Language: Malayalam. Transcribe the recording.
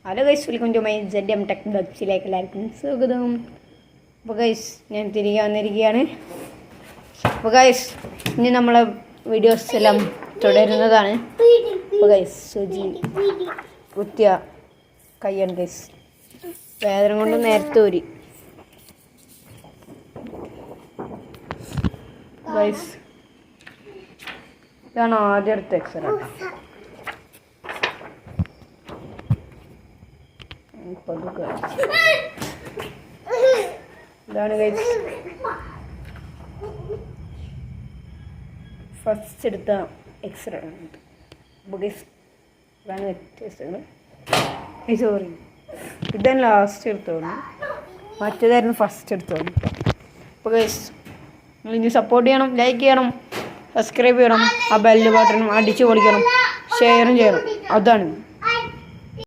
Hello guys, welcome to my ZM tech ബ്ലോഗ്സിലേക്ക് എല്ലാവർക്കും സ്വാഗതം. അപ്പോൾ ഗൈസ്, ഞാൻ തിരികെ വന്നിരിക്കുകയാണ്. അപ്പോൾ ഗൈസ്, ഇനി നമ്മളെ വീഡിയോസ് എല്ലാം തുടരുന്നതാണ്. അപ്പോൾ ഗൈസ്, സൂചി കുത്തിയ കയ്യാണ് ഗൈസ്, വേദന കൊണ്ട് നേരത്തെ ഊരി. ഗൈസ്, ഇതാണ് ആദ്യം എടുത്ത എക്സ്റേ. ഇതാണ് ഗൈസ് ഫസ്റ്റ് എടുത്ത എക്സ്റേ. ഗൈസ്, ഇതാണ് വ്യത്യാസങ്ങൾ. സോറി, ഇതാണ് ലാസ്റ്റ് എടുത്തോളൂ, മറ്റേതായിരുന്നു ഫസ്റ്റ് എടുത്തോളൂ. അപ്പോൾ ഗൈസ്, നിങ്ങൾ ഇനി സപ്പോർട്ട് ചെയ്യണം, ലൈക്ക് ചെയ്യണം, സബ്സ്ക്രൈബ് ചെയ്യണം, ആ ബെല്ല് ബട്ടണും അടിച്ചു പൊളിക്കണം, ഷെയറും ചെയ്യണം. അതാണ്